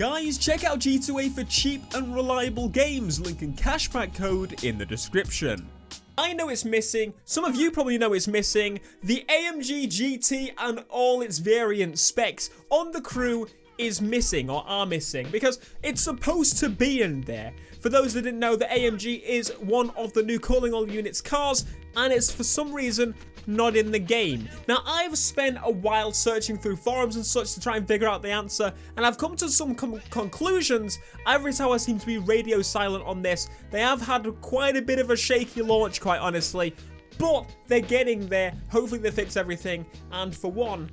Guys, check out G2A for cheap and reliable games, link and cashback code in the description. I know it's missing, some of you probably know it's missing, the AMG GT and all its variant specs on the crew is missing or are missing because it's supposed to be in there. For those that didn't know, the AMG is one of the new Calling All Units cars and it's for some reason not in the game. Now, I've spent a while searching through forums and such to try and figure out the answer, and I've come to some conclusions. Ivory Tower seems to be radio silent on this. They have had quite a bit of a shaky launch, quite honestly, but they're getting there. Hopefully they fix everything, and for one,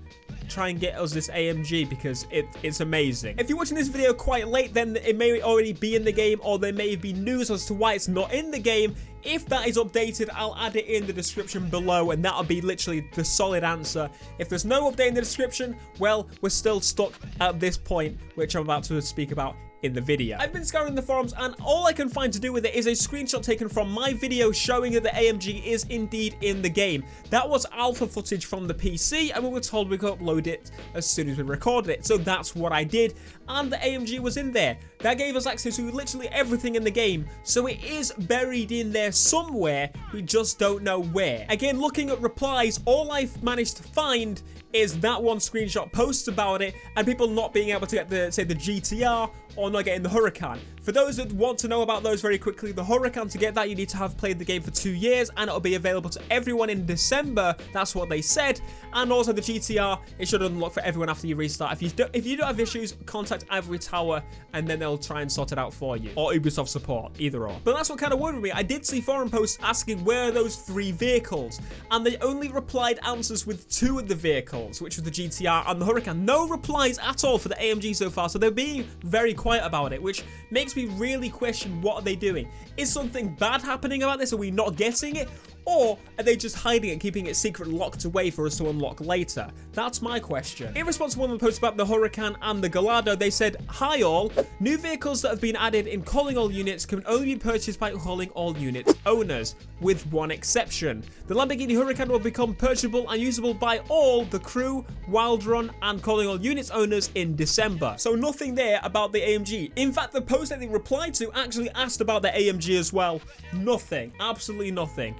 try and get us this AMG because it's amazing. If you're watching this video quite late, then it may already be in the game, or there may be news as to why it's not in the game. If that is updated, I'll add it in the description below, and that'll be literally the solid answer. If there's no update in the description, well, we're still stuck at this point, which I'm about to speak about in the video. I've been scouring the forums and all I can find to do with it is a screenshot taken from my video showing that the AMG is indeed in the game. That was alpha footage from the PC and we were told we could upload it as soon as we recorded it. So that's what I did and the AMG was in there. That gave us access to literally everything in the game. So it is buried in there somewhere, we just don't know where. Again, looking at replies, all I've managed to find is that one screenshot posts about it and people not being able to get the, say, the GTR or not getting the Huracan. For those that want to know about those very quickly, the Huracan, to get that you need to have played the game for 2 years and it'll be available to everyone in December. That's what they said. And also the GTR, it should unlock for everyone after you restart. If you don't have issues, contact Ivory Tower and then they'll try and sort it out for you. Or Ubisoft support, either or. But that's what kind of worried me. I did see forum posts asking where are those 3 vehicles, and they only replied answers with 2 of the vehicles, which was the GTR and the Huracan. No replies at all for the AMG so far, so they're being very quiet about it, which makes me really question what are they doing. Is something bad happening about this? Are we not getting it? Or are they just hiding it, keeping it secret, locked away for us to unlock later? That's my question. In response to one of the posts about the Huracan and the Gallardo, they said, "Hi all, new vehicles that have been added in Calling All Units can only be purchased by Calling All Units owners, with one exception. The Lamborghini Huracan will become purchasable and usable by all the crew, Wild Run, and Calling All Units owners in December." So nothing there about the AMG. In fact, the post that they replied to actually asked about the AMG as well. Nothing. Absolutely nothing.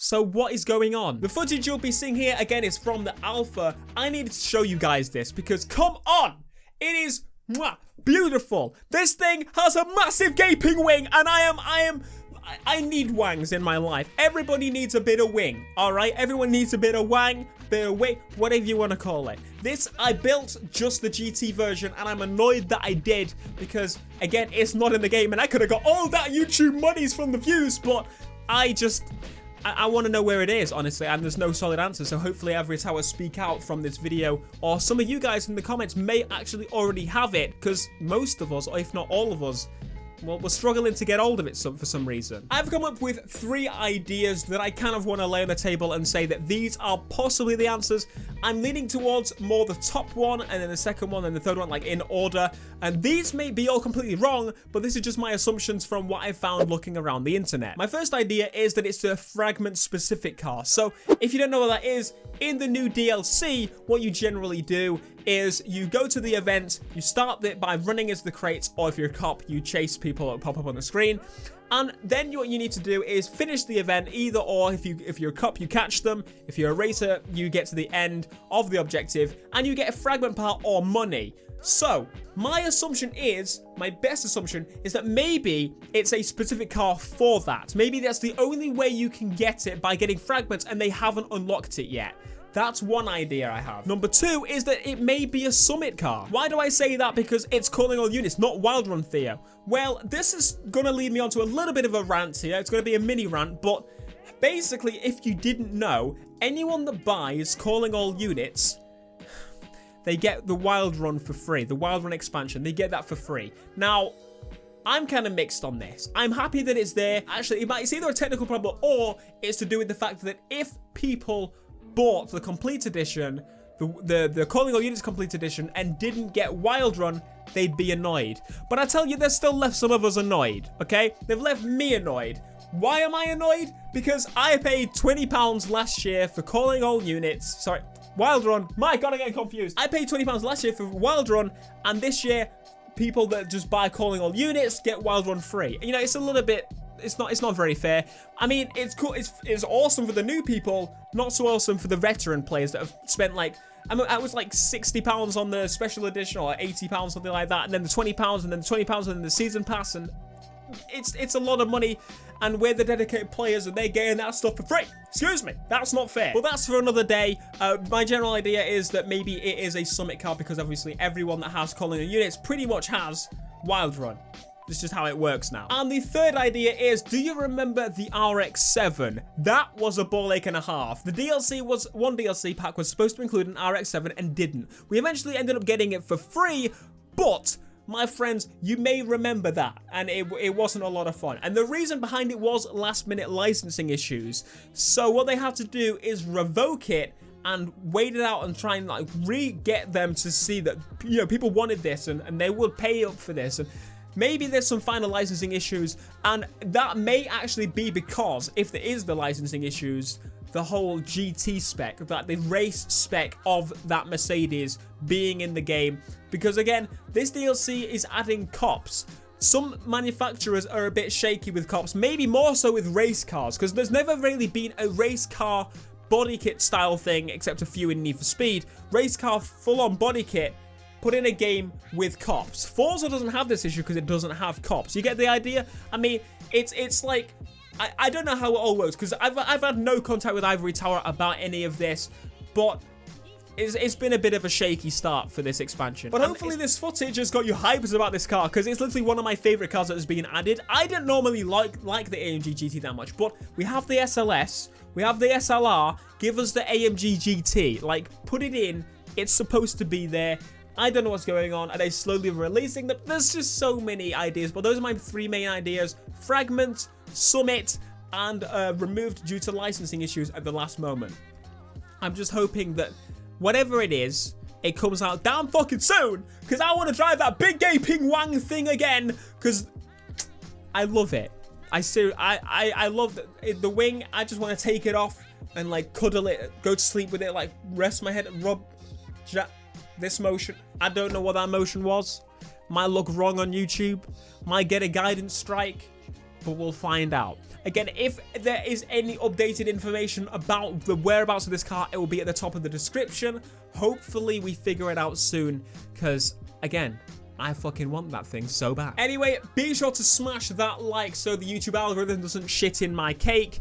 So what is going on? The footage you'll be seeing here again is from the alpha. I needed to show you guys this because come on, it is beautiful. This thing has a massive gaping wing and I need wangs in my life. Everybody needs a bit of wing, all right? Everyone needs a bit of wang, bit of wing, whatever you want to call it. This, I built just the GT version and I'm annoyed that I did because, again, it's not in the game and I could have got all that YouTube monies from the views, but I want to know where it is, honestly, and there's no solid answer, so hopefully Ivory Tower speak out from this video, or some of you guys in the comments may actually already have it, because most of us, or if not all of us, well, we're struggling to get hold of it for some reason. I've come up with 3 ideas that I kind of want to lay on the table and say that these are possibly the answers. I'm leaning towards more the top one, and then the second one, and the third one, like in order. And these may be all completely wrong, but this is just my assumptions from what I found looking around the internet. My first idea is that it's a fragment-specific car. So if you don't know what that is, in the new DLC, what you generally do is you go to the event, you start it by running as the crates, or if you're a cop, you chase people that pop up on the screen. And then what you need to do is finish the event, either or. If you're a cop, you catch them. If you're a racer, you get to the end of the objective and you get a fragment part or money. So my assumption is, my best assumption is that maybe it's a specific car for that. Maybe that's the only way you can get it, by getting fragments, and they haven't unlocked it yet. That's one idea I have. Number 2 is that it may be a summit car. Why do I say that? Because it's Calling All Units, not Wild Run, Theo. Well, this is going to lead me on to a little bit of a rant here. It's going to be a mini rant, but basically, if you didn't know, anyone that buys Calling All Units, they get the Wild Run for free. The Wild Run expansion, they get that for free. Now, I'm kind of mixed on this. I'm happy that it's there. Actually, it's either a technical problem or it's to do with the fact that if people bought the complete edition, the Calling All Units complete edition, and didn't get Wild Run, they'd be annoyed. But I tell you, they've still left some of us annoyed, okay? They've left me annoyed. Why am I annoyed? Because I paid £20 last year for Calling All Units. Sorry, Wild Run. My God, I'm getting confused. I paid £20 last year for Wild Run, and this year people that just buy calling all units get Wild Run free. You know, it's a little bit, it's not very fair. I mean, it's cool, it's awesome for the new people, not so awesome for the veteran players that have spent like, I mean, I was like £60 on the special edition or £80, something like that, and then the £20, and then the £20, and then the season pass, and it's a lot of money, and we're the dedicated players, and they're getting that stuff for free. Excuse me, that's not fair. But that's for another day. My general idea is that maybe it is a summit car, because obviously everyone that has calling units pretty much has Wild Run. It's just how it works now. And the third idea is, do you remember the RX-7? That was a ball ache and a half. The DLC was, one DLC pack was supposed to include an RX-7 and didn't. We eventually ended up getting it for free, but my friends, you may remember that, and it wasn't a lot of fun. And the reason behind it was last-minute licensing issues. So what they had to do is revoke it and wait it out and try and like re-get them to see that, you know, people wanted this and they would pay up for this. And maybe there's some final licensing issues, and that may actually be because, if there is the licensing issues, the whole GT spec, that the race spec of that Mercedes being in the game. Because again, this DLC is adding cops. Some manufacturers are a bit shaky with cops, maybe more so with race cars, because there's never really been a race car body kit style thing, except a few in Need for Speed. Race car full-on body kit put in a game with cops. Forza doesn't have this issue because it doesn't have cops. You get the idea? I mean, it's like, I don't know how it all works, because I've had no contact with Ivory Tower about any of this, but it's been a bit of a shaky start for this expansion. But hopefully this footage has got you hyped about this car, because it's literally one of my favorite cars that has been added. I didn't normally like the AMG GT that much, but we have the SLS, we have the SLR, give us the AMG GT, like, put it in, it's supposed to be there. I don't know what's going on. Are they slowly releasing them? There's just so many ideas, but those are my three main ideas: Fragment, Summit, and removed due to licensing issues at the last moment. I'm just hoping that whatever it is, it comes out damn fucking soon, because I want to drive that big gaping wang thing again, because I love it. I love the wing. I just want to take it off and like cuddle it, go to sleep with it, like rest my head and rub this motion. I don't know what that motion was. Might look wrong on YouTube. Might get a guidance strike, but we'll find out. Again, if there is any updated information about the whereabouts of this car, it will be at the top of the description. Hopefully we figure it out soon, because again, I fucking want that thing so bad. Anyway, be sure to smash that like so the YouTube algorithm doesn't shit in my cake.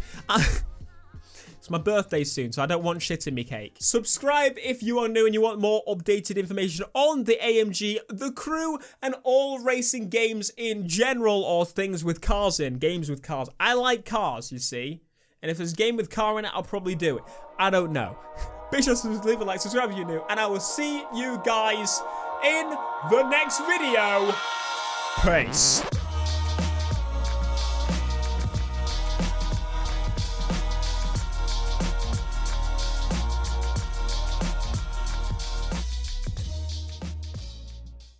It's my birthday soon, so I don't want shit in me cake. Subscribe if you are new and you want more updated information on the AMG, the crew, and all racing games in general, or things with cars in, games with cars. I like cars, you see. And if there's a game with car in it, I'll probably do it. I don't know. Be sure to leave a like, subscribe if you're new, and I will see you guys in the next video. Peace.